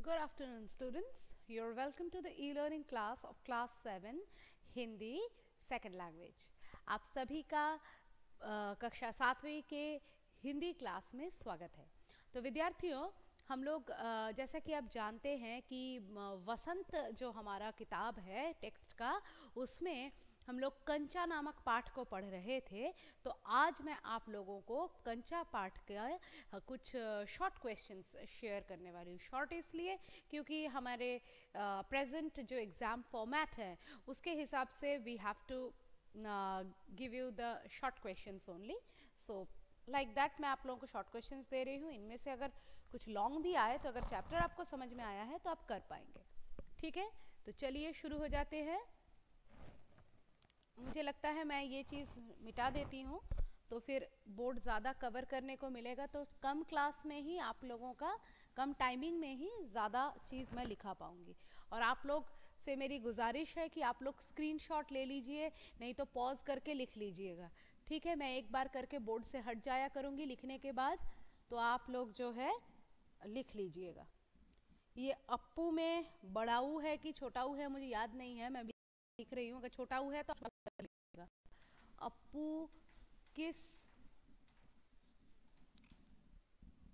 Good afternoon students. You're welcome to the e-learning class of class 7 Hindi second language. आप सभी का कक्षा 7वीं के हिंदी क्लास में स्वागत है। तो विद्यार्थियों, हम लोग जैसा कि आप जानते हैं कि वसंत जो हमारा किताब है टेक्स्ट का, उसमें हम लोग कंचा नामक पाठ को पढ़ रहे थे। तो आज मैं आप लोगों को कंचा पाठ का कुछ शॉर्ट क्वेश्चंस शेयर करने वाली हूँ। शॉर्ट इसलिए क्योंकि हमारे प्रेजेंट जो एग्ज़ाम फॉर्मेट है उसके हिसाब से we have to give you the short questions only. So like that मैं आप लोगों को शॉर्ट क्वेश्चंस दे रही हूँ। इनमें से अगर कुछ लॉन्ग भी आए तो अगर चैप्टर आपको समझ में आया है तो आप कर पाएंगे। ठीक है, तो चलिए शुरू हो जाते हैं। मुझे लगता है मैं ये चीज़ मिटा देती हूँ तो फिर बोर्ड ज़्यादा कवर करने को मिलेगा, तो कम क्लास में ही आप लोगों का कम टाइमिंग में ही ज़्यादा चीज़ मैं लिखा पाऊँगी। और आप लोग से मेरी गुजारिश है कि आप लोग स्क्रीनशॉट ले लीजिए, नहीं तो पॉज करके लिख लीजिएगा। ठीक है, मैं एक बार करके बोर्ड से हट जाया करूँगी लिखने के बाद, तो आप लोग जो है लिख लीजिएगा। ये अप्पू में बड़ाऊ है कि छोटाऊ है मुझे याद नहीं है, मैं भी लिख रही हूँ। अगर छोटाऊ है तो लिखिएगा। अप्पू किस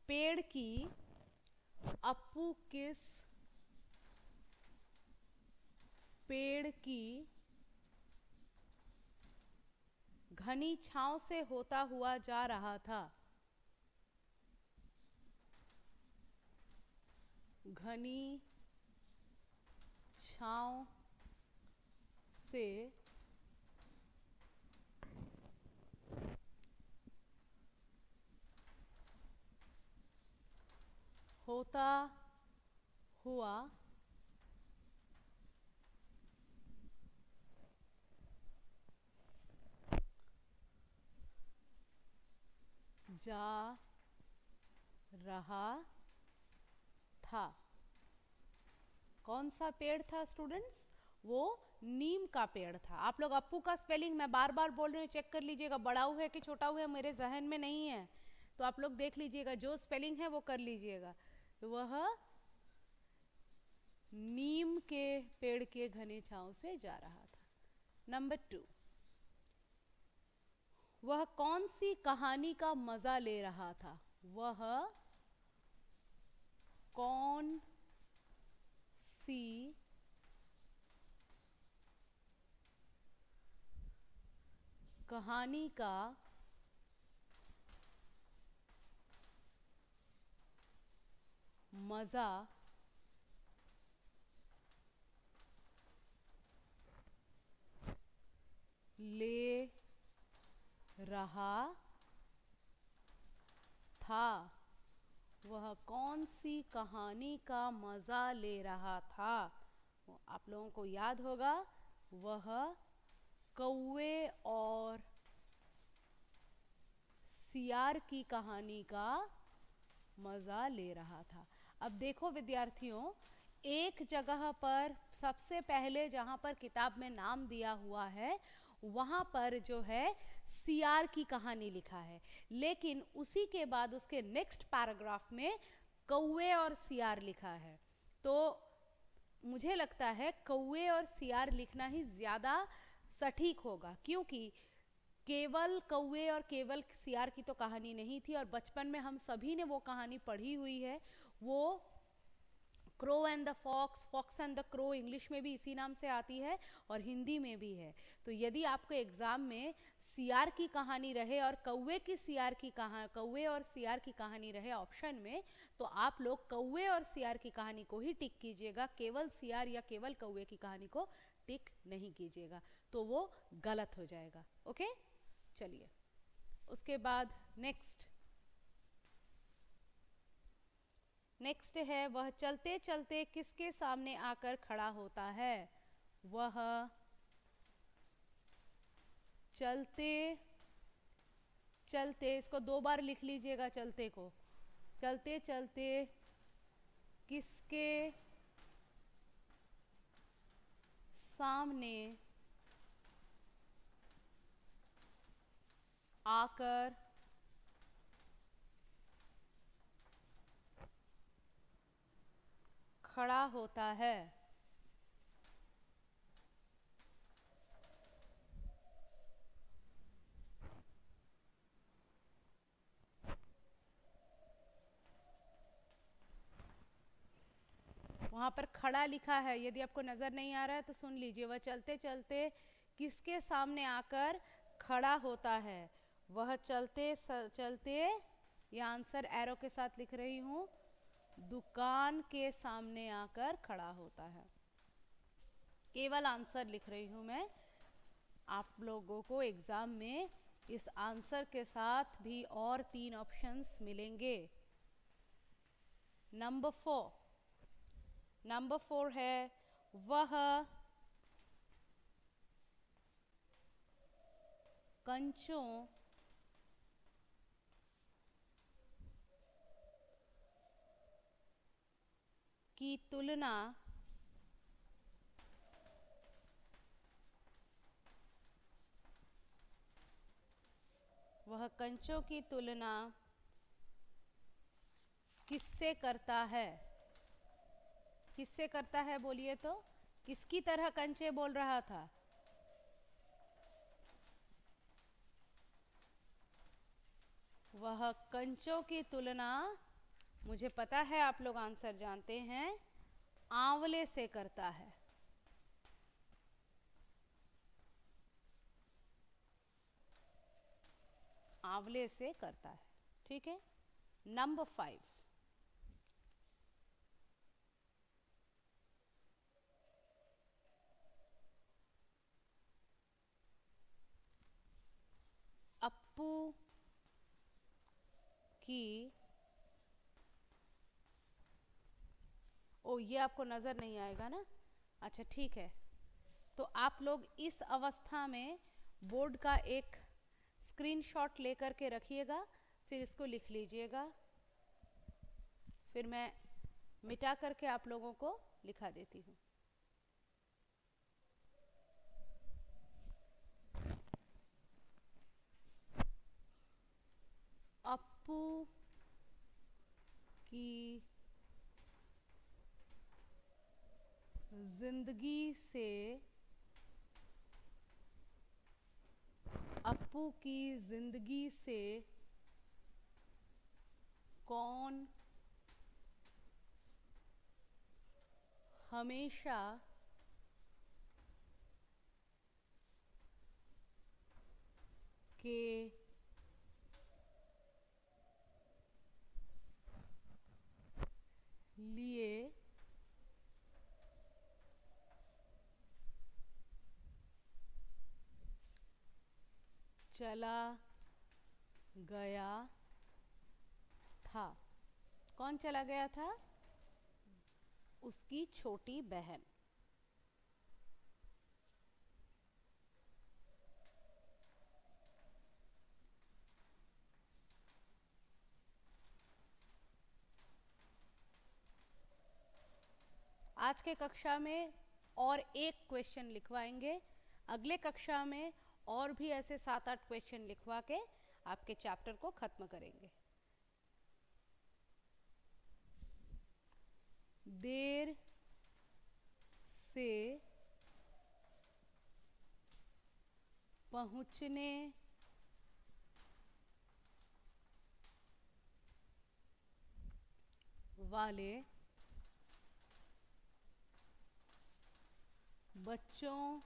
पेड़ की अप्पू किस पेड़ की घनी छांव से होता हुआ जा रहा था। घनी छांव से होता हुआ जा रहा था। कौन सा पेड़ था स्टूडेंट्स? वो नीम का पेड़ था। आप लोग अप्पू का स्पेलिंग मैं बार बार बोल रही हूँ, चेक कर लीजिएगा। बड़ाऊ है कि छोटाऊ है मेरे जहन में नहीं है, तो आप लोग देख लीजिएगा, जो स्पेलिंग है वो कर लीजिएगा। वह नीम के पेड़ के घने छांव से जा रहा था। नंबर 2, वह कौन सी कहानी का मजा ले रहा था? वह कौन सी कहानी का मजा ले रहा था? वह कौन सी कहानी का मजा ले रहा था? आप लोगों को याद होगा, वह कौवे और सियार की कहानी का मजा ले रहा था। अब देखो विद्यार्थियों, एक जगह पर सबसे पहले जहां पर किताब में नाम दिया हुआ है वहां पर जो है सियार की कहानी लिखा है, लेकिन उसी के बाद उसके नेक्स्ट पैराग्राफ में कौवे और सियार लिखा है। तो मुझे लगता है कौवे और सियार लिखना ही ज़्यादा सटीक होगा, क्योंकि केवल कौवे और केवल सियार की तो कहानी नहीं थी, और बचपन में हम सभी ने वो कहानी पढ़ी हुई है। वो crow and the fox, fox and the crow, English में भी इसी नाम से आती है और हिंदी में भी है। तो यदि आपको एग्जाम में सियार की कहानी रहे और कौवे और सियार की कहानी रहे ऑप्शन में, तो आप लोग कौवे और सियार की कहानी को ही टिक कीजिएगा, केवल सियार या केवल कौवे की कहानी को टिक नहीं कीजिएगा, तो वो गलत हो जाएगा। ओके, चलिए उसके बाद नेक्स्ट है, वह चलते चलते किसके सामने आकर खड़ा होता है? वह चलते चलते, इसको 2 बार लिख लीजिएगा, चलते को, चलते चलते किसके सामने आकर खड़ा होता है। वहां पर खड़ा लिखा है, यदि आपको नजर नहीं आ रहा है तो सुन लीजिए। वह चलते चलते किसके सामने आकर खड़ा होता है? वह चलते चलते, ये आंसर एरो के साथ लिख रही हूं, दुकान के सामने आकर खड़ा होता है। केवल आंसर लिख रही हूं मैं। आप लोगों को एग्जाम में इस आंसर के साथ भी और 3 ऑप्शंस मिलेंगे। नंबर 4 है वह कंचों की तुलना किससे करता है? किससे करता है बोलिए तो? किसकी तरह कंचे बोल रहा था? वह कंचों की तुलना, मुझे पता है आप लोग आंसर जानते हैं, आंवले से करता है। आंवले से करता है। ठीक है। नंबर 5, अप्पू की, ओ ये आपको नजर नहीं आएगा ना? अच्छा ठीक है, तो आप लोग इस अवस्था में बोर्ड का एक स्क्रीनशॉट लेकर के रखिएगा, फिर इसको लिख लीजिएगा, फिर मैं मिटा करके आप लोगों को लिखा देती हूँ। अप्पू की जिंदगी से, अप्पू की जिंदगी से कौन हमेशा के लिए चला गया था? कौन चला गया था? उसकी छोटी बहन। आज के कक्षा में और एक क्वेश्चन लिखवाएंगे, अगले कक्षा में और भी ऐसे 7-8 क्वेश्चन लिखवा के आपके चैप्टर को खत्म करेंगे। देर से पहुंचने वाले बच्चों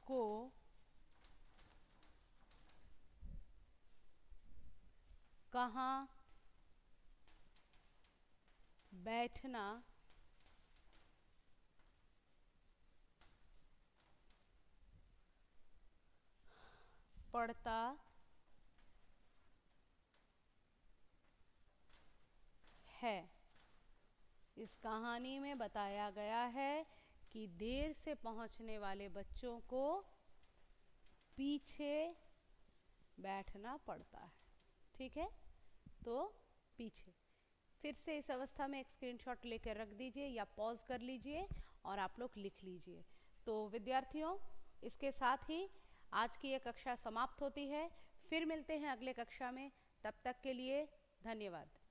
को कहाँ बैठना पड़ता है? इस कहानी में बताया गया है कि देर से पहुंचने वाले बच्चों को पीछे बैठना पड़ता है। ठीक है, तो पीछे। फिर से इस अवस्था में एक स्क्रीनशॉट लेकर रख दीजिए या पॉज कर लीजिए और आप लोग लिख लीजिए। तो विद्यार्थियों, इसके साथ ही आज की ये कक्षा समाप्त होती है। फिर मिलते हैं अगले कक्षा में, तब तक के लिए धन्यवाद।